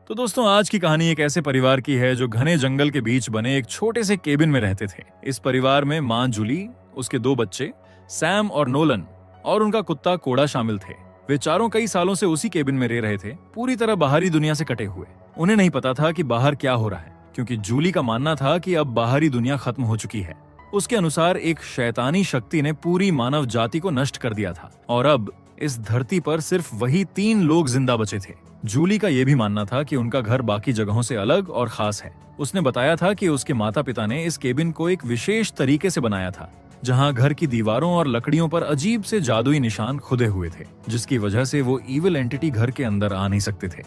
तो दोस्तों, आज की कहानी एक ऐसे परिवार की है जो घने जंगल के बीच बने एक छोटे से केबिन में रहते थे। इस परिवार में माँ जूली, उसके दो बच्चे सैम और नोलन और उनका कुत्ता कोड़ा शामिल थे। वे चारों कई सालों से उसी केबिन में रह रहे थे, पूरी तरह बाहरी दुनिया से कटे हुए। उन्हें नहीं पता था कि बाहर क्या हो रहा है, क्योंकि जूली का मानना था कि अब बाहरी दुनिया खत्म हो चुकी है। उसके अनुसार एक शैतानी शक्ति ने पूरी मानव जाति को नष्ट कर दिया था और अब इस धरती पर सिर्फ वही 3 लोग जिंदा बचे थे। जूली का यह भी मानना था कि उनका घर बाकी जगहों से अलग और खास है। उसने बताया था कि उसके माता पिता ने इस केबिन को एक विशेष तरीके से बनाया था, जहां घर की दीवारों और लकड़ियों पर अजीब से जादुई निशान खुदे हुए थे, जिसकी वजह से वो ईविल एंटिटी घर के अंदर आ नहीं सकते थे।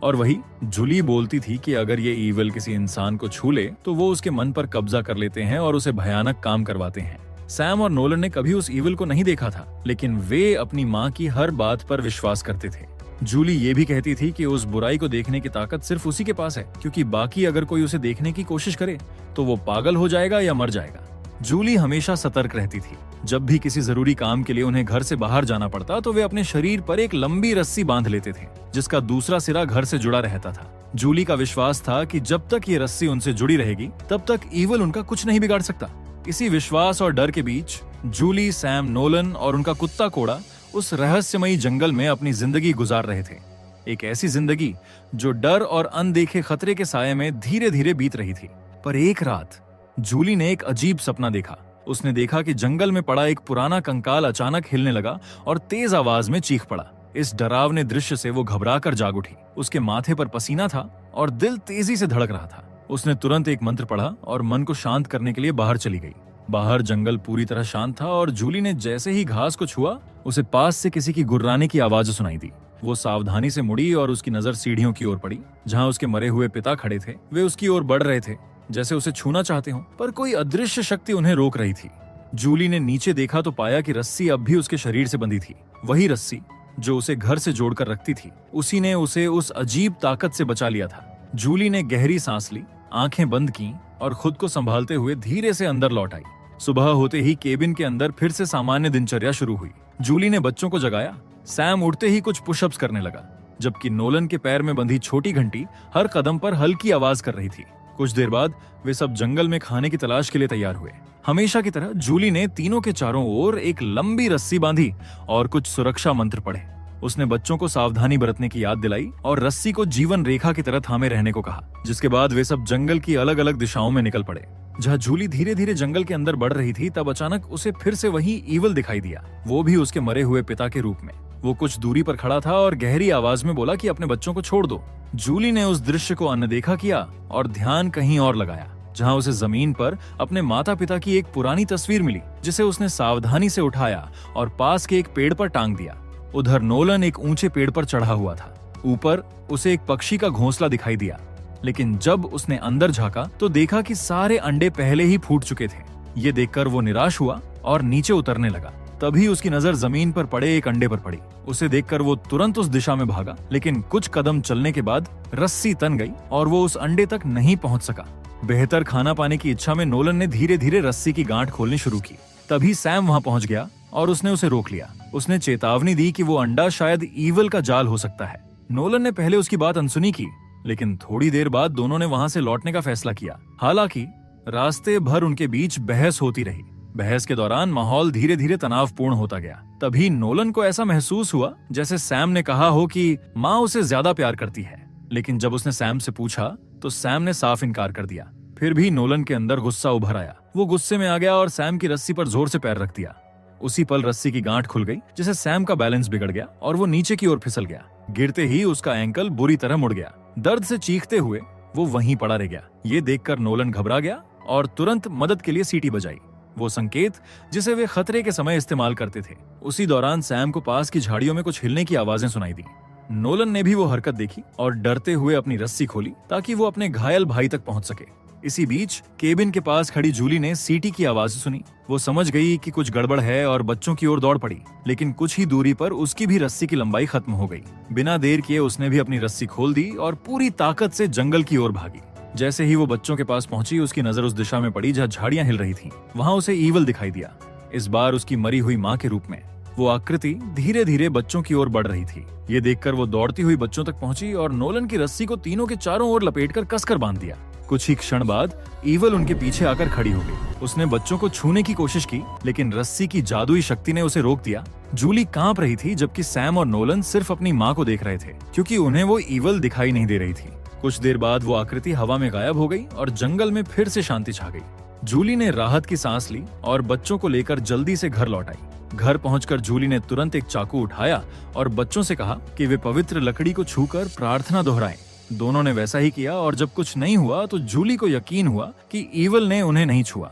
और वही जूली बोलती थी कि अगर ये ईविल किसी इंसान को छू ले तो वो उसके मन पर कब्जा कर लेते हैं और उसे भयानक काम करवाते हैं। सैम और नोलन ने कभी उस ईविल को नहीं देखा था, लेकिन वे अपनी माँ की हर बात पर विश्वास करते थे। जूली ये भी कहती थी कि उस बुराई को देखने की ताकत सिर्फ उसी के पास है, क्योंकि बाकी अगर कोई उसे देखने की कोशिश करे तो वो पागल हो जाएगा या मर जाएगा। जूली हमेशा सतर्क रहती थी। जब भी किसी जरूरी काम के लिए उन्हें घर से बाहर जाना पड़ता तो वे अपने शरीर पर एक लंबी रस्सी बांध लेते थे, जिसका दूसरा सिरा घर से जुड़ा रहता था। जूली का विश्वास था कि जब तक ये रस्सी उनसे जुड़ी रहेगी तब तक ईविल उनका कुछ नहीं बिगाड़ सकता। इसी विश्वास और डर के बीच जूली, सैम, नोलन और उनका कुत्ता कोड़ा उस रहस्यमयी जंगल में अपनी जिंदगी गुजार रहे थे। एक ऐसी जिंदगी जो डर और अनदेखे खतरे के साये में धीरे धीरे बीत रही थी। पर एक रात जूली ने एक अजीब सपना देखा। उसने देखा कि जंगल में पड़ा एक पुराना कंकाल अचानक हिलने लगा और तेज आवाज में चीख पड़ा। इस डरावने दृश्य से वो घबराकर जाग उठी। उसके माथे पर पसीना था और दिल तेजी से धड़क रहा था। उसने तुरंत एक मंत्र पढ़ा और मन को शांत करने के लिए बाहर चली गई। बाहर जंगल पूरी तरह शांत था और जूली ने जैसे ही घास को छुआ, उसे पास से किसी की गुर्राने की आवाज सुनाई दी। वो सावधानी से मुड़ी और उसकी नजर सीढ़ियों की ओर पड़ी, जहां उसके मरे हुए पिता खड़े थे। वे उसकी ओर बढ़ रहे थे, जैसे उसे छूना चाहते हो, पर कोई अदृश्य शक्ति उन्हें रोक रही थी। जूली ने नीचे देखा तो पाया कि रस्सी अब भी उसके शरीर से बंधी थी। वही रस्सी जो उसे घर से जोड़कर रखती थी, उसी ने उसे उस अजीब ताकत से बचा लिया था। जूली ने गहरी सांस ली, आंखें बंद की और खुद को संभालते हुए धीरे से अंदर लौट आई। सुबह होते ही केबिन के अंदर फिर से सामान्य दिनचर्या शुरू हुई। जूली ने बच्चों को जगाया। सैम उठते ही कुछ पुशअप्स करने लगा, जबकि नोलन के पैर में बंधी छोटी घंटी हर कदम पर हल्की आवाज कर रही थी। कुछ देर बाद वे सब जंगल में खाने की तलाश के लिए तैयार हुए। हमेशा की तरह जूली ने तीनों के चारों ओर एक लंबी रस्सी बांधी और कुछ सुरक्षा मंत्र पढ़े। उसने बच्चों को सावधानी बरतने की याद दिलाई और रस्सी को जीवन रेखा की तरह थामे रहने को कहा, जिसके बाद वे सब जंगल की अलग अलग दिशाओं में निकल पड़े। जहाँ जूली धीरे धीरे जंगल के अंदर बढ़ रही थी, तब अचानक उसे फिर से वही ईविल दिखाई दिया, वो भी उसके मरे हुए पिता के रूप में। वो कुछ दूरी पर खड़ा था और गहरी आवाज में बोला कि अपने बच्चों को छोड़ दो। जूली ने उस दृश्य को अनदेखा किया और ध्यान कहीं और लगाया, जहाँ उसे जमीन पर अपने माता पिता की एक पुरानी तस्वीर मिली, जिसे उसने सावधानी से उठाया और पास के एक पेड़ पर टांग दिया। उधर नोलन एक ऊंचे पेड़ पर चढ़ा हुआ था। ऊपर उसे एक पक्षी का घोंसला दिखाई दिया, लेकिन जब उसने अंदर झांका तो देखा कि सारे अंडे पहले ही फूट चुके थे। ये देखकर वो निराश हुआ और नीचे उतरने लगा। तभी उसकी नजर जमीन पर पड़े एक अंडे पर पड़ी। उसे देखकर वो तुरंत उस दिशा में भागा, लेकिन कुछ कदम चलने के बाद रस्सी तन गई और वो उस अंडे तक नहीं पहुंच सका। बेहतर खाना पाने की इच्छा में नोलन ने धीरे धीरे रस्सी की गांठ खोलनी शुरू की। तभी सैम वहां पहुंच गया और उसने उसे रोक लिया। उसने चेतावनी दी कि वो अंडा शायद ईविल का जाल हो सकता है। नोलन ने पहले उसकी बात अनसुनी की, लेकिन थोड़ी देर बाद दोनों ने वहां से लौटने का फैसला किया। हालांकि रास्ते भर उनके बीच बहस होती रही। बहस के दौरान माहौल धीरे धीरे तनावपूर्ण होता गया। तभी नोलन को ऐसा महसूस हुआ जैसे सैम ने कहा हो कि माँ उसे ज्यादा प्यार करती है, लेकिन जब उसने सैम से पूछा तो सैम ने साफ इनकार कर दिया। फिर भी नोलन के अंदर गुस्सा उभर आया। वो गुस्से में आ गया और सैम की रस्सी पर जोर से पैर रख दिया। उसी पल रस्सी की गांठ खुल गई, जिससे सैम का बैलेंस बिगड़ गया और वो नीचे की ओर फिसल गया। गिरते ही उसका एंकल बुरी तरह मुड़ गया। दर्द से चीखते हुए वो वहीं पड़ा रह गया। ये देखकर नोलन घबरा गया और तुरंत मदद के लिए सीटी बजाई, वो संकेत जिसे वे खतरे के समय इस्तेमाल करते थे। उसी दौरान सैम को पास की झाड़ियों में कुछ हिलने की आवाजें सुनाई दी। नोलन ने भी वो हरकत देखी और डरते हुए अपनी रस्सी खोली ताकि वो अपने घायल भाई तक पहुंच सके। इसी बीच केबिन के पास खड़ी जूली ने सीटी की आवाज सुनी। वो समझ गई कि कुछ गड़बड़ है और बच्चों की ओर दौड़ पड़ी, लेकिन कुछ ही दूरी पर उसकी भी रस्सी की लंबाई खत्म हो गई। बिना देर किए उसने भी अपनी रस्सी खोल दी और पूरी ताकत से जंगल की ओर भागी। जैसे ही वो बच्चों के पास पहुंची, उसकी नजर उस दिशा में पड़ी जहाँ झाड़ियां हिल रही थीं। वहां उसे ईविल दिखाई दिया, इस बार उसकी मरी हुई माँ के रूप में। वो आकृति धीरे धीरे बच्चों की ओर बढ़ रही थी। ये देखकर वो दौड़ती हुई बच्चों तक पहुंची और नोलन की रस्सी को तीनों के चारों ओर लपेटकर कसकर बांध दिया। कुछ ही क्षण बाद ईवल उनके पीछे आकर खड़ी हो गई। उसने बच्चों को छूने की कोशिश की, लेकिन रस्सी की जादुई शक्ति ने उसे रोक दिया। जूली कांप रही थी, जबकि सैम और नोलन सिर्फ अपनी माँ को देख रहे थे, क्योंकि उन्हें वो ईवल दिखाई नहीं दे रही थी। कुछ देर बाद वो आकृति हवा में गायब हो गई और जंगल में फिर से शांति छा गई। जूली ने राहत की सांस ली और बच्चों को लेकर जल्दी से घर लौट आई। घर पहुंचकर जूली ने तुरंत एक चाकू उठाया और बच्चों से कहा कि वे पवित्र लकड़ी को छूकर प्रार्थना दोहराएं। दोनों ने वैसा ही किया और जब कुछ नहीं हुआ तो जूली को यकीन हुआ कि ईवल ने उन्हें नहीं छुआ।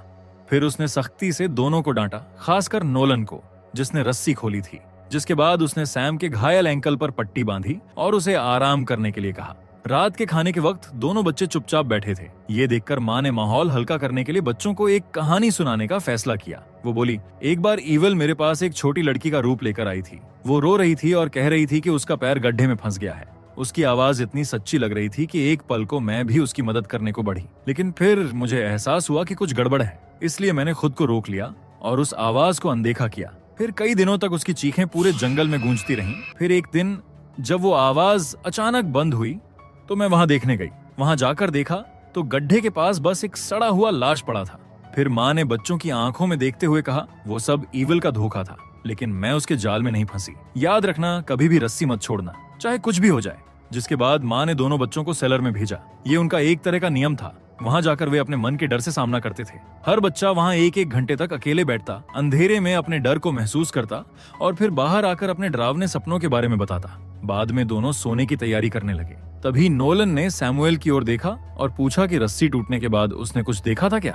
फिर उसने सख्ती से दोनों को डांटा, खासकर नोलन को, जिसने रस्सी खोली थी। जिसके बाद उसने सैम के घायल एंकल पर पट्टी बांधी और उसे आराम करने के लिए कहा। रात के खाने के वक्त दोनों बच्चे चुपचाप बैठे थे। ये देखकर माँ ने माहौल हल्का करने के लिए बच्चों को एक कहानी सुनाने का फैसला किया। वो बोली, एक बार ईवल मेरे पास एक छोटी लड़की का रूप लेकर आई थी। वो रो रही थी और कह रही थी कि उसका पैर गड्ढे में फंस गया है। उसकी आवाज इतनी सच्ची लग रही थी कि एक पल को मैं भी उसकी मदद करने को बढ़ी, लेकिन फिर मुझे एहसास हुआ कि कुछ गड़बड़ है। इसलिए मैंने खुद को रोक लिया और उस आवाज को अनदेखा किया। फिर कई दिनों तक उसकी चीखें पूरे जंगल में गूंजती रहीं। फिर एक दिन जब वो आवाज अचानक बंद हुई तो मैं वहां देखने गई। वहां जाकर देखा तो गड्ढे के पास बस एक सड़ा हुआ लाश पड़ा था। फिर माँ ने बच्चों की आंखों में देखते हुए कहा, वो सब ईवल का धोखा था, लेकिन मैं उसके जाल में नहीं फंसी। याद रखना, कभी भी रस्सी मत छोड़ना, चाहे कुछ भी हो जाए। जिसके बाद माँ ने दोनों बच्चों को सेलर में भेजा। ये उनका एक तरह का नियम था। वहां जाकर वे अपने मन के डर से सामना करते थे। हर बच्चा वहां एक एक घंटे तक अकेले बैठता, अंधेरे में अपने डर को महसूस करता और फिर बाहर आकर अपने डरावने सपनों के बारे में बताता। बाद में दोनों सोने की तैयारी करने लगे। तभी नोलन ने सैमुएल की ओर देखा और पूछा कि रस्सी टूटने के बाद उसने कुछ देखा था क्या।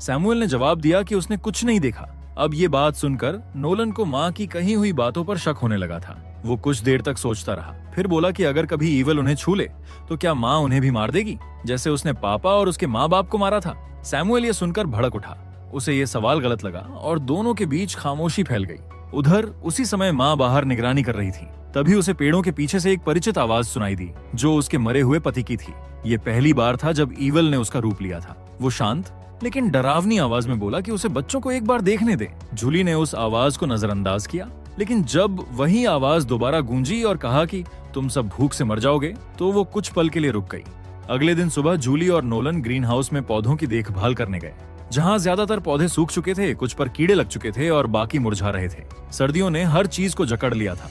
सैमुएल ने जवाब दिया कि उसने कुछ नहीं देखा। अब ये बात सुनकर नोलन को माँ की कही हुई बातों पर शक होने लगा था। वो कुछ देर तक सोचता रहा, फिर बोला कि अगर कभी ईवल उन्हें छू ले तो क्या माँ उन्हें भी मार देगी, जैसे उसने पापा और उसके माँ बाप को मारा था। सैमुएल ये सुनकर भड़क उठा। उसे ये सवाल गलत लगा और दोनों के बीच खामोशी फैल गई। उधर उसी समय माँ बाहर निगरानी कर रही थी। तभी उसे पेड़ों के पीछे से एक परिचित आवाज सुनाई दी, जो उसके मरे हुए पति की थी। ये पहली बार था जब ईवल ने उसका रूप लिया था। वो शांत लेकिन डरावनी आवाज में बोला कि उसे बच्चों को एक बार देखने दे। जूली ने उस आवाज को नजरअंदाज किया, लेकिन जब वही आवाज दोबारा गूंजी और कहा कि तुम सब भूख से मर जाओगे, तो वो कुछ पल के लिए रुक गई। अगले दिन सुबह जूली और नोलन ग्रीन हाउस में पौधों की देखभाल करने गए। जहाँ ज्यादातर पौधे सूख चुके थे, कुछ पर कीड़े लग चुके थे और बाकी मुरझा रहे थे। सर्दियों ने हर चीज को जकड़ लिया था।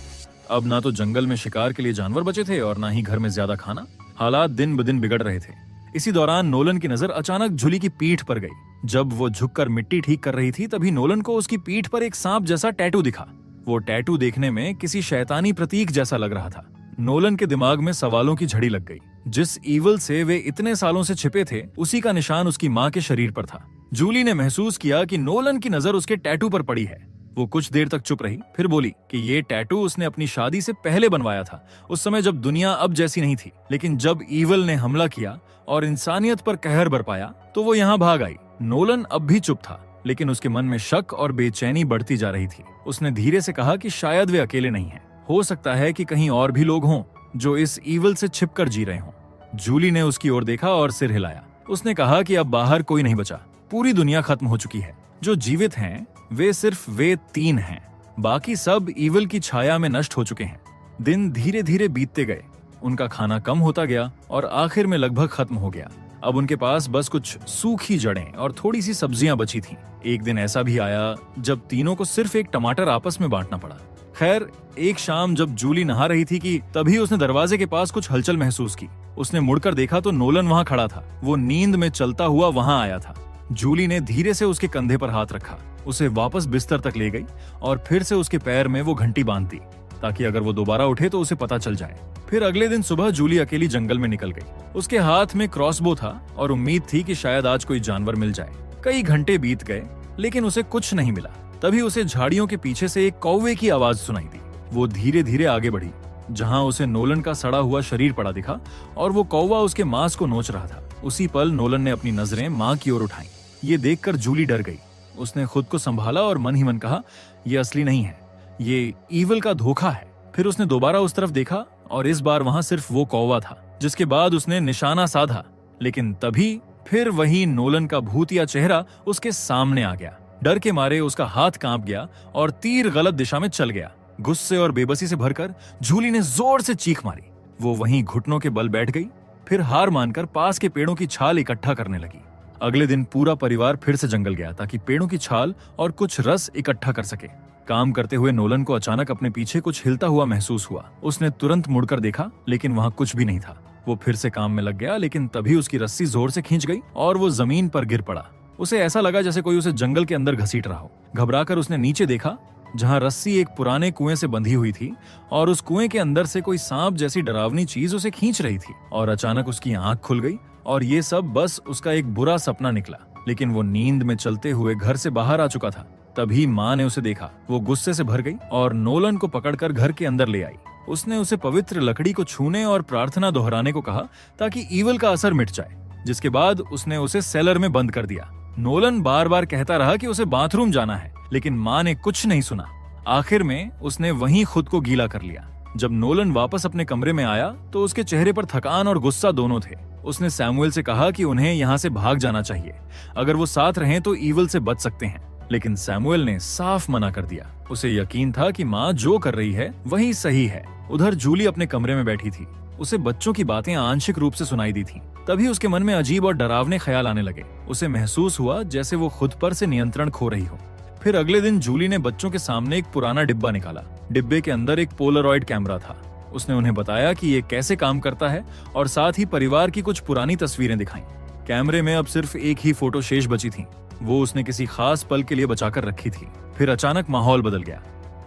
अब ना तो जंगल में शिकार के लिए जानवर बचे थे और ना ही घर में ज्यादा खाना। हालात दिन ब दिन बिगड़ रहे थे। इसी दौरान नोलन की नजर अचानक जूली की पीठ पर गई। जब वो झुककर मिट्टी ठीक कर रही थी, तभी नोलन को उसकी पीठ पर एक सांप जैसा टैटू दिखा। वो टैटू देखने में किसी शैतानी प्रतीक जैसा लग रहा था। नोलन के दिमाग में सवालों की झड़ी लग गई। जिस ईवल से वे इतने सालों से छिपे थे, उसी का निशान उसकी माँ के शरीर पर था। जूली ने महसूस किया कि नोलन की नजर उसके टैटू पर पड़ी है। वो कुछ देर तक चुप रही, फिर बोली कि ये टैटू उसने अपनी शादी से पहले बनवाया था, उस समय जब दुनिया अब जैसी नहीं थी। लेकिन जब ईवल ने हमला किया और इंसानियत पर कहर बरपाया, तो वो यहाँ भाग आई। नोलन अब भी चुप था, लेकिन उसके मन में शक और बेचैनी बढ़ती जा रही थी। उसने धीरे से कहा कि शायद वे अकेले नहीं हैं। हो सकता है कि कहीं और भी लोग हों जो इस ईवल से छिपकर जी रहे हों। जूली ने उसकी ओर देखा और सिर हिलाया। उसने कहा कि अब बाहर कोई नहीं बचा, पूरी दुनिया खत्म हो चुकी है। जो जीवित हैं वे सिर्फ वे 3 हैं, बाकी सब ईवल की छाया में नष्ट हो चुके हैं। दिन धीरे धीरे बीतते गए। उनका खाना कम होता गया और आखिर में लगभग खत्म हो गया। अब उनके पास बस कुछ सूखी जड़ें और थोड़ी सी सब्जियां बची थीं। एक दिन ऐसा भी आया जब तीनों को सिर्फ एक टमाटर आपस में बांटना पड़ा। खैर, एक शाम जब जूली नहा रही थी कि तभी उसने दरवाजे के पास कुछ हलचल महसूस की। उसने मुड़कर देखा तो नोलन वहां खड़ा था। वो नींद में चलता हुआ वहां आया था। जूली ने धीरे से उसके कंधे पर हाथ रखा, उसे वापस बिस्तर तक ले गई और फिर से उसके पैर में वो घंटी बांध दी, ताकि अगर वो दोबारा उठे तो उसे पता चल जाए। फिर अगले दिन सुबह जूली अकेली जंगल में निकल गई। उसके हाथ में क्रॉसबो था और उम्मीद थी कि शायद आज कोई जानवर मिल जाए। कई घंटे बीत गए, लेकिन उसे कुछ नहीं मिला। तभी उसे झाड़ियों के पीछे से एक कौवे की आवाज सुनाई दी। वो धीरे धीरे आगे बढ़ी, जहां उसे नोलन का सड़ा हुआ शरीर पड़ा दिखा और वो कौवा उसके मांस को नोच रहा था। उसी पल नोलन ने अपनी नजरें माँ की ओर उठाई। ये देखकर जूली डर गई। उसने खुद को संभाला और मन ही मन कहा, ये असली नहीं है, ये ईवल का धोखा है। फिर उसने दोबारा उस तरफ देखा और इस बार वहां सिर्फ वो कौवा था, जिसके बाद उसने निशाना साधा। लेकिन तभी फिर वही नोलन का भूतिया चेहरा उसके सामने आ गया। डर के मारे उसका हाथ कांप गया और तीर गलत दिशा में चल गया। गुस्से और बेबसी से भरकर जूली ने जोर से चीख मारी। वो वहीं घुटनों के बल बैठ गई, फिर हार मानकर पास के पेड़ों की छाल इकट्ठा करने लगी। अगले दिन पूरा परिवार फिर से जंगल गया ताकि पेड़ों की छाल और कुछ रस इकट्ठा कर सके। काम करते हुए नोलन को अचानक अपने पीछे कुछ हिलता हुआ महसूस हुआ। उसने तुरंत मुड़कर देखा, लेकिन वहां कुछ भी नहीं था। वो फिर से काम में लग गया, लेकिन तभी उसकी रस्सी जोर से खींच गई और वो जमीन पर गिर पड़ा। उसे ऐसा लगा जैसे कोई उसे जंगल के अंदर घसीट रहा हो। घबराकर उसने नीचे देखा, जहां रस्सी एक पुराने कुएं से बंधी हुई थी और उस कुएं के अंदर से कोई सांप जैसी डरावनी चीज उसे खींच रही थी। और अचानक उसकी आंख खुल गई और ये सब बस उसका एक बुरा सपना निकला। लेकिन वो नींद में चलते हुए घर से बाहर आ चुका था। तभी माँ ने उसे देखा। वो गुस्से से भर गई और नोलन को पकड़कर घर के अंदर ले आई। उसने उसे पवित्र लकड़ी को छूने और प्रार्थना दोहराने को कहा ताकि ईवल का असर मिट जाए, जिसके बाद उसने उसे सेलर में बंद कर दिया। नोलन बार बार कहता रहा कि उसे बाथरूम जाना है, लेकिन माँ ने कुछ नहीं सुना। आखिर में उसने वहीं खुद को गीला कर लिया। जब नोलन वापस अपने कमरे में आया तो उसके चेहरे पर थकान और गुस्सा दोनों थे। उसने सैमुअल से कहा कि उन्हें यहाँ से भाग जाना चाहिए। अगर वो साथ रहें तो ईवल से बच सकते हैं, लेकिन सैमुअल ने साफ मना कर दिया। उसे यकीन था कि माँ जो कर रही है वही सही है। उधर जूली अपने कमरे में बैठी थी। उसे बच्चों की बातें आंशिक रूप से सुनाई दी थीं। तभी उसके मन में अजीब और डरावने ख्याल आने लगे। उसे महसूस हुआ जैसे वो खुद पर से नियंत्रण खो रही हो। फिर अगले दिन जूली ने बच्चों के सामने एक पुराना डिब्बा निकाला। डिब्बे के अंदर एक पोलरॉइड कैमरा था। उसने उन्हें बताया कि ये कैसे काम करता है और साथ ही परिवार की कुछ पुरानी तस्वीरें दिखाईं। कैमरे में अब सिर्फ एक ही फोटो शेष बची थी। वो उसने किसी खास पल के लिए बचाकर रखी थी। फिर अचानक माहौल बदल गया।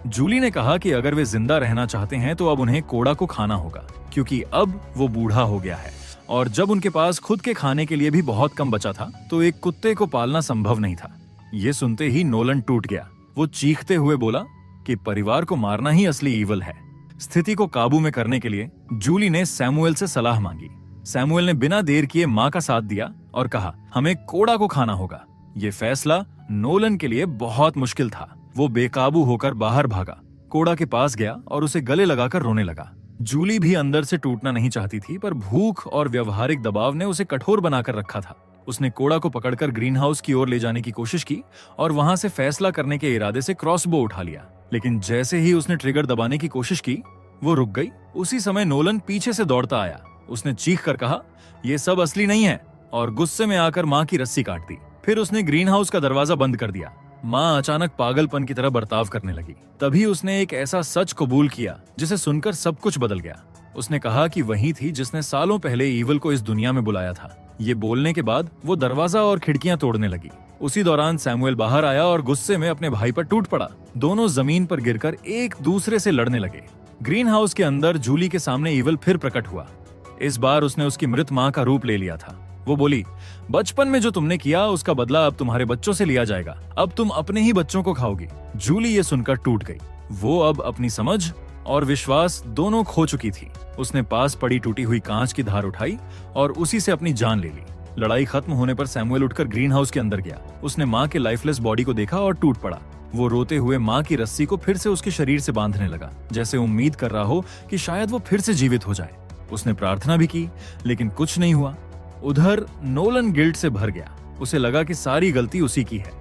जूली ने कहा कि अगर वे जिंदा रहना चाहते हैं तो अब उन्हें कोड़ा को खाना होगा, क्योंकि अब वो बूढ़ा हो गया है। और जब उनके पास खुद के खाने के लिए भी बहुत कम बचा था तो एक कुत्ते को पालना संभव नहीं था। ये सुनते ही नोलन टूट गया। वो चीखते हुए बोला कि परिवार को मारना ही असली ईवल है। स्थिति को काबू में करने के लिए जूली ने सैमुअल से सलाह मांगी। सैमुअल ने बिना देर किए माँ का साथ दिया और कहा, हमें कोड़ा को खाना होगा। ये फैसला नोलन के लिए बहुत मुश्किल था। वो बेकाबू होकर बाहर भागा, कोड़ा के पास गया और उसे गले लगाकर रोने लगा। जूली भी अंदर से टूटना नहीं चाहती थी, पर भूख और व्यवहारिक दबाव ने उसे कठोर बनाकर रखा था। उसने कोड़ा को पकड़कर ग्रीन हाउस की ओर ले जाने की कोशिश की और वहां से फैसला करने के इरादे से क्रॉसबो उठा लिया। लेकिन जैसे ही उसने ट्रिगर दबाने की कोशिश की, वो रुक गई। उसी समय नोलन पीछे से दौड़ता आया। उसने चीख कर कहा, ये सब असली नहीं है, और गुस्से में आकर माँ की रस्सी काट दी। फिर उसने ग्रीन हाउस का दरवाजा बंद कर दिया। माँ अचानक पागलपन की तरह बर्ताव करने लगी। तभी उसने एक ऐसा सच कबूल किया जिसे सुनकर सब कुछ बदल गया। उसने कहा कि वही थी जिसने सालों पहले ईवल को इस दुनिया में बुलाया था। ये बोलने के बाद वो दरवाजा और खिड़कियां तोड़ने लगी। उसी दौरान सैमुअल बाहर आया और गुस्से में अपने भाई पर टूट पड़ा। दोनों जमीन पर गिरकर एक दूसरे से लड़ने लगे। ग्रीन हाउस के अंदर जूली के सामने ईवल फिर प्रकट हुआ। इस बार उसने उसकी मृत माँ का रूप ले लिया था। वो बोली, बचपन में जो तुमने किया उसका बदला अब तुम्हारे बच्चों से लिया जाएगा। अब तुम अपने ही बच्चों को खाओगी। जूली ये सुनकर टूट गई। वो अब अपनी समझ और विश्वास दोनों खो चुकी थी। उसने पास पड़ी टूटी हुई कांच की धार उठाई और उसी से अपनी जान ले ली। लड़ाई खत्म होने पर सैमुअल उठकर ग्रीन हाउस के अंदर गया। उसने माँ के लाइफलेस बॉडी को देखा और टूट पड़ा। वो रोते हुए माँ की रस्सी को फिर से उसके शरीर से बांधने लगा, जैसे उम्मीद कर रहा हो कि शायद वो फिर से जीवित हो जाए। उसने प्रार्थना भी की, लेकिन कुछ नहीं हुआ। उधर नोलन गिल्ट से भर गया। उसे लगा कि सारी गलती उसी की है।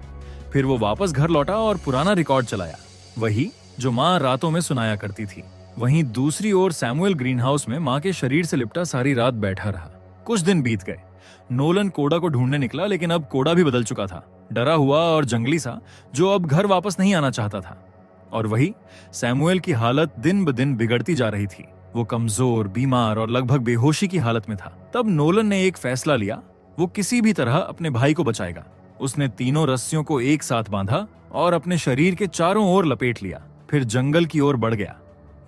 फिर वो वापस घर लौटा और पुराना रिकॉर्ड चलाया, वही जो माँ रातों में सुनाया करती थी। वहीं दूसरी ओर सैमुअल ग्रीन हाउस में माँ के शरीर से लिपटा सारी रात बैठा रहा। कुछ दिन बीत गए। नोलन कोड़ा को ढूंढने निकला, लेकिन अब कोड़ा भी बदल चुका था, डरा हुआ और जंगली सा, जो अब घर वापस नहीं आना चाहता था। और वही सैमुअल की हालत दिन ब दिन बिगड़ती जा रही थी। वो कमजोर, बीमार और लगभग बेहोशी की हालत में था। तब नोलन ने एक फैसला लिया। वो किसी भी तरह अपने भाई को बचाएगा। उसने तीनों रस्सियों को एक साथ बांधा और अपने शरीर के चारों ओर लपेट लिया। फिर जंगल की ओर बढ़ गया,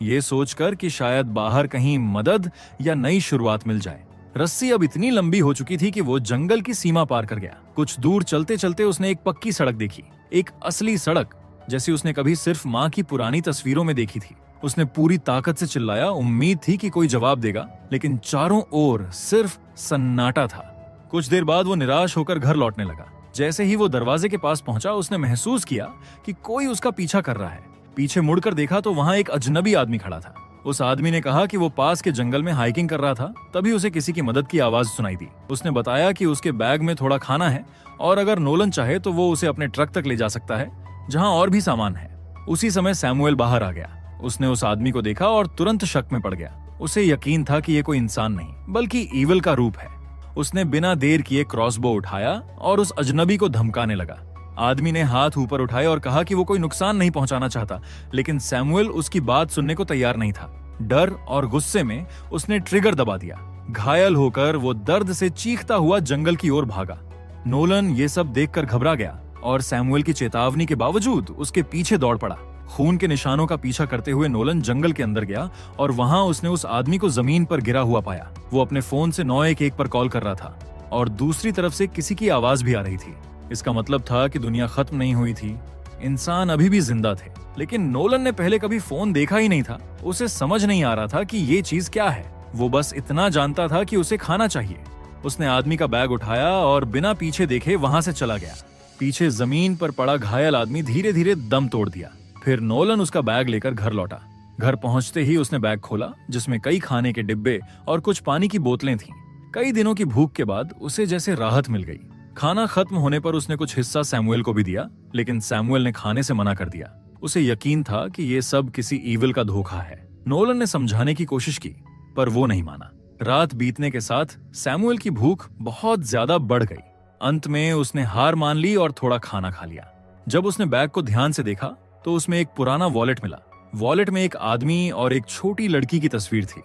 ये सोचकर कि शायद बाहर कहीं मदद या नई शुरुआत मिल जाए। रस्सी अब इतनी लंबी हो चुकी थी कि वो जंगल की सीमा पार कर गया। कुछ दूर चलते चलते उसने एक पक्की सड़क देखी, एक असली सड़क जैसी उसने कभी सिर्फ माँ की पुरानी तस्वीरों में देखी थी। उसने पूरी ताकत से चिल्लाया। उम्मीद थी कि कोई जवाब देगा, लेकिन चारों ओर सिर्फ सन्नाटा था। कुछ देर बाद वो निराश होकर घर लौटने लगा। जैसे ही वो दरवाजे के पास पहुंचा, उसने महसूस किया कि कोई उसका पीछा कर रहा है। पीछे मुड़कर देखा तो वहां एक अजनबी आदमी खड़ा था। उस आदमी ने कहा कि वो पास के जंगल में हाइकिंग कर रहा था, तभी उसे किसी की मदद की आवाज सुनाई दी। उसने बताया कि उसके बैग में थोड़ा खाना है और अगर नोलन चाहे तो वो उसे अपने ट्रक तक ले जा सकता है जहां और भी सामान है। उसी समय सैमुअल बाहर आ गया। उसने उस आदमी को देखा और तुरंत शक में पड़ गया। उसे यकीन था कि ये कोई इंसान नहीं बल्कि ईविल का रूप है। उसने बिना देर किए क्रॉसबो उठाया और उस अजनबी को धमकाने लगा। आदमी ने हाथ ऊपर उठाए और कहा कि वो कोई नुकसान नहीं पहुंचाना चाहता, लेकिन सैमुअल उसकी बात सुनने को तैयार नहीं था। डर और गुस्से में उसने ट्रिगर दबा दिया। घायल होकर वो दर्द से चीखता हुआ जंगल की ओर भागा। नोलन ये सब देखकर घबरा गया और सैमुअल की चेतावनी के बावजूद उसके पीछे दौड़ पड़ा। खून के निशानों का पीछा करते हुए नोलन जंगल के अंदर गया और वहां उसने उस आदमी को जमीन पर गिरा हुआ पाया। वो अपने फोन से 911 पर कॉल कर रहा था और दूसरी तरफ से किसी की आवाज भी आ रही थी। इसका मतलब था कि दुनिया खत्म नहीं हुई थी, इंसान अभी भी जिंदा थे। लेकिन नोलन ने पहले कभी फोन देखा ही नहीं था। उसे समझ नहीं आ रहा था कि ये चीज क्या है। वो बस इतना जानता था कि उसे खाना चाहिए। उसने आदमी का बैग उठाया और बिना पीछे देखे वहां से चला गया। पीछे जमीन पर पड़ा घायल आदमी धीरे धीरे दम तोड़ दिया। फिर नोलन उसका बैग लेकर घर लौटा। घर पहुंचते ही उसने बैग खोला जिसमें कई खाने के डिब्बे और कुछ पानी की बोतलें थीं। कई दिनों की भूख के बाद उसे जैसे राहत मिल गई। खाना खत्म होने पर उसने कुछ हिस्सा सैमुअल को भी दिया, लेकिन सैमुअल ने खाने से मना कर दिया। उसे यकीन था कि ये सब किसी ईविल का धोखा है। नोलन ने समझाने की कोशिश की, पर वो नहीं माना। रात बीतने के साथ सैमुअल की भूख बहुत ज्यादा बढ़ गई। अंत में उसने हार मान ली और थोड़ा खाना खा लिया। जब उसने बैग को ध्यान से देखा तो उसमें एक पुराना वॉलेट मिला। वॉलेट में एक आदमी और एक छोटी लड़की की तस्वीर थी।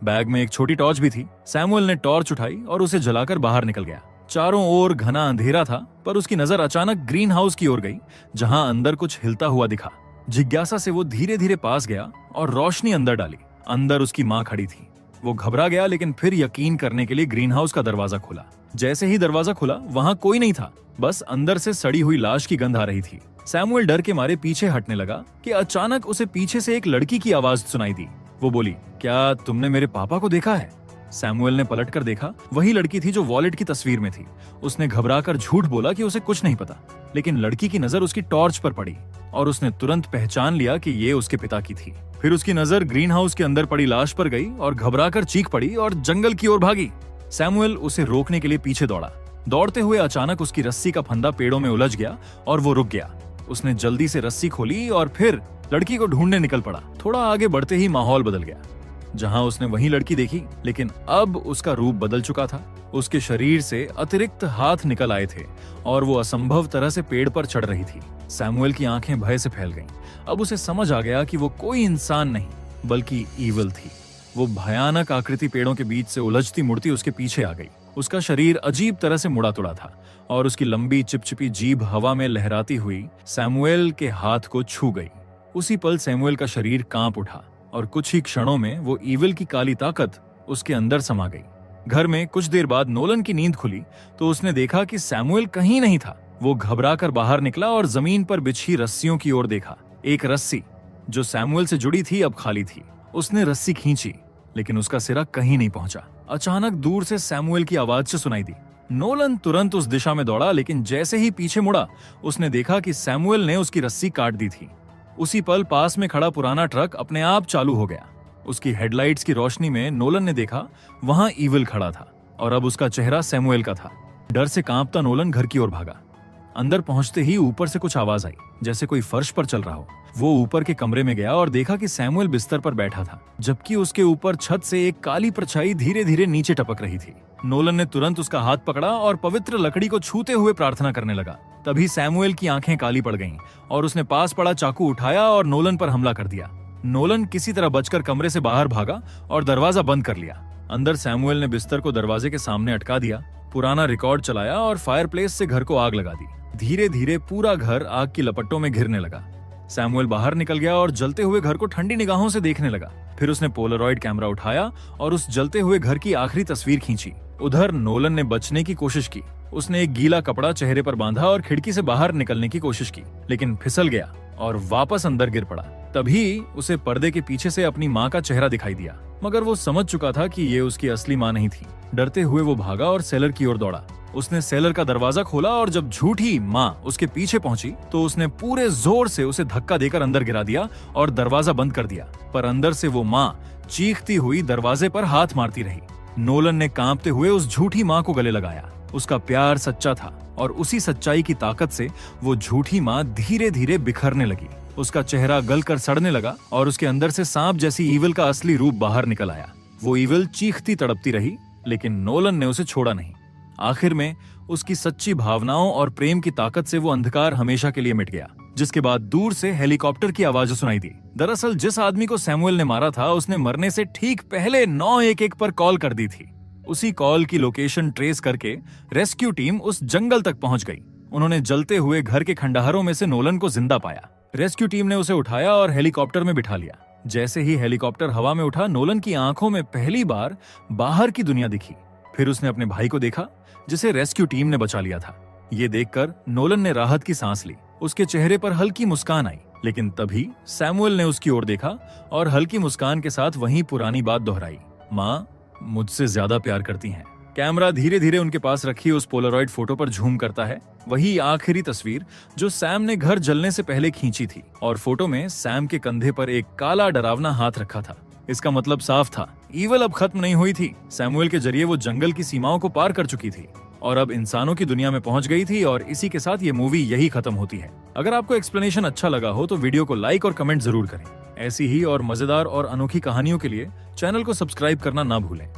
बैग में एक छोटी टॉर्च भी थी। सैमुअल ने टॉर्च उठाई और उसे जलाकर बाहर निकल गया। चारों ओर घना अंधेरा था, पर उसकी नजर अचानक ग्रीन हाउस की ओर गई, जहां अंदर कुछ हिलता हुआ दिखा। जिज्ञासा से वो धीरे धीरे पास गया और रोशनी अंदर डाली। अंदर उसकी माँ खड़ी थी। वो घबरा गया, लेकिन फिर यकीन करने के लिए ग्रीन हाउस का दरवाजा खोला। जैसे ही दरवाजा खुला, वहां कोई नहीं था, बस अंदर से सड़ी हुई लाश की गंध आ रही थी। सैमुअल डर के मारे पीछे हटने लगा कि अचानक उसे पीछे से एक लड़की की आवाज सुनाई दी। वो बोली, क्या तुमने मेरे पापा को देखा है? सैमुअल ने पलटकर देखा। वही लड़की थी जो वॉलेट की तस्वीर में थी। उसने घबराकर झूठ बोला कि उसे कुछ नहीं पता, लेकिन लड़की की नजर उसकी टॉर्च पर पड़ी और उसने तुरंत पहचान लिया कि ये उसके पिता की थी। फिर उसकी नजर ग्रीन हाउस के अंदर पड़ी लाश पर गई और घबराकर चीख पड़ी और जंगल की ओर भागी। सैमुअल उसे रोकने के लिए पीछे दौड़ा। दौड़ते हुए अचानक उसकी रस्सी का फंदा पेड़ों में उलझ गया और वो रुक गया। उसने जल्दी से रस्सी खोली और फिर लड़की को ढूंढने निकल पड़ा। थोड़ा आगे बढ़ते ही माहौल बदल गया। जहां उसने वही लड़की देखी, लेकिन अब उसका रूप बदल चुका था। उसके शरीर से अतिरिक्त हाथ निकल आए थे और वो असंभव तरह से पेड़ पर चढ़ रही थी। सैमुअल की आंखें भय से फैल गईं। अब उसे समझ आ गया कि वो कोई इंसान नहीं बल्कि ईविल थी। वो भयानक आकृति पेड़ों के बीच से उलझती मुड़ती उसके पीछे आ गई। उसका शरीर अजीब तरह से मुड़ा तुड़ा था और उसकी लंबी चिपचिपी जीभ हवा में लहराती हुई सैमुअल के हाथ को छू गई। उसी पल सैमुअल का शरीर कांप उठा और कुछ ही क्षणों में वो ईविल की काली ताकत उसके अंदर समा गई। घर में कुछ देर बाद नोलन की नींद खुली तो उसने देखा कि सैमुअल कहीं नहीं था। वो घबराकर बाहर निकला और जमीन पर बिछी रस्सियों की ओर देखा। एक रस्सी जो सैमुअल से जुड़ी थी अब खाली थी। उसने रस्सी खींची, लेकिन उसका सिरा कहीं नहीं पहुंचा। अचानक दूर से सैमुअल की आवाज से सुनाई दी। नोलन तुरंत उस दिशा में दौड़ा, लेकिन जैसे ही पीछे मुड़ा उसने देखा कि सैमुअल ने उसकी रस्सी काट दी थी। उसी पल पास में खड़ा पुराना ट्रक अपने आप चालू हो गया। उसकी हेडलाइट्स की रोशनी में नोलन ने देखा वहां ईविल खड़ा था और अब उसका चेहरा सैमुअल का था। डर से कांपता नोलन घर की ओर भागा। अंदर पहुंचते ही ऊपर से कुछ आवाज आई, जैसे कोई फर्श पर चल रहा हो। वो ऊपर के कमरे में गया और देखा कि सैमुअल बिस्तर पर बैठा था, जबकि उसके ऊपर छत से एक काली परछाई धीरे धीरे नीचे टपक रही थी। नोलन ने तुरंत उसका हाथ पकड़ा और पवित्र लकड़ी को छूते हुए प्रार्थना करने लगा। तभी सैमुअल की आंखें काली पड़ गईं और उसने पास पड़ा चाकू उठाया और नोलन पर हमला कर दिया। नोलन किसी तरह बचकर कमरे से बाहर भागा और दरवाजा बंद कर लिया। अंदर सैमुअल ने बिस्तर को दरवाजे के सामने अटका दिया, पुराना रिकॉर्ड चलाया और फायरप्लेस से घर को आग लगा दी। धीरे धीरे पूरा घर आग की लपटों में घिरने लगा। सैमुअल बाहर निकल गया और जलते हुए घर को ठंडी निगाहों से देखने लगा। फिर उसने पोलरॉइड कैमरा उठाया और उस जलते हुए घर की आखिरी तस्वीर खींची। उधर नोलन ने बचने की कोशिश की। उसने एक गीला कपड़ा चेहरे पर बांधा और खिड़की से बाहर निकलने की कोशिश की, लेकिन फिसल गया और वापस अंदर गिर पड़ा। तभी उसे पर्दे के पीछे से अपनी माँ का चेहरा दिखाई दिया, मगर वो समझ चुका था कि ये उसकी असली माँ नहीं थी। डरते हुए वो भागा और सेलर की ओर दौड़ा। उसने सेलर का दरवाजा खोला और जब झूठी माँ उसके पीछे पहुंची तो उसने पूरे जोर से उसे धक्का देकर अंदर गिरा दिया और दरवाजा बंद कर दिया। पर अंदर से वो माँ चीखती हुई दरवाजे पर हाथ मारती रही। नोलन ने कांपते हुए उस झूठी माँ को गले लगाया। उसका प्यार सच्चा था और उसी सच्चाई की ताकत से वो झूठी माँ धीरे धीरे बिखरने लगी। उसका चेहरा गलकर सड़ने लगा और उसके अंदर से सांप जैसी ईविल का असली रूप बाहर निकल आया। वो ईविल चीखती तड़पती रही, लेकिन नोलन ने उसे छोड़ा नहीं। आखिर में उसकी सच्ची भावनाओं और प्रेम की ताकत से वो अंधकार हमेशा के लिए मिट गया। जिसके बाद दूर से हेलीकॉप्टर की आवाज सुनाई दी। दरअसल जिस आदमी को सैमुअल ने मारा था उसने मरने से ठीक पहले 911 पर कॉल कर दी थी। उसी कॉल की लोकेशन ट्रेस करके रेस्क्यू टीम उस जंगल तक पहुंच गई। उन्होंने जलते हुए घर के खंडहरों में से नोलन को जिंदा पाया। रेस्क्यू टीम ने उसे उठाया और हेलीकॉप्टर में बिठा लिया। जैसे ही हेलीकॉप्टर हवा में उठा, नोलन की आंखों में पहली बार बाहर की दुनिया दिखी। फिर उसने अपने भाई को देखा जिसे रेस्क्यू टीम ने बचा लिया था। ये देखकर नोलन ने राहत की सांस ली। उसके चेहरे पर हल्की मुस्कान आई। लेकिन तभी सैमुअल ने उसकी ओर देखा और हल्की मुस्कान के साथ वही पुरानी बात दोहराई, माँ मुझसे ज्यादा प्यार करती हैं। कैमरा धीरे धीरे उनके पास रखी उस पोलरॉइड फोटो पर झूम करता है। वही आखिरी तस्वीर जो सैम ने घर जलने से पहले खींची थी और फोटो में सैम के कंधे पर एक काला डरावना हाथ रखा था। इसका मतलब साफ था, ईविल अब खत्म नहीं हुई थी। सैमुअल के जरिए वो जंगल की सीमाओं को पार कर चुकी थी और अब इंसानों की दुनिया में पहुंच गई थी। और इसी के साथ ये मूवी यही खत्म होती है। अगर आपको एक्सप्लेनेशन अच्छा लगा हो तो वीडियो को लाइक और कमेंट जरूर करें। ऐसी ही और मजेदार और अनोखी कहानियों के लिए चैनल को सब्सक्राइब करना ना भूलें।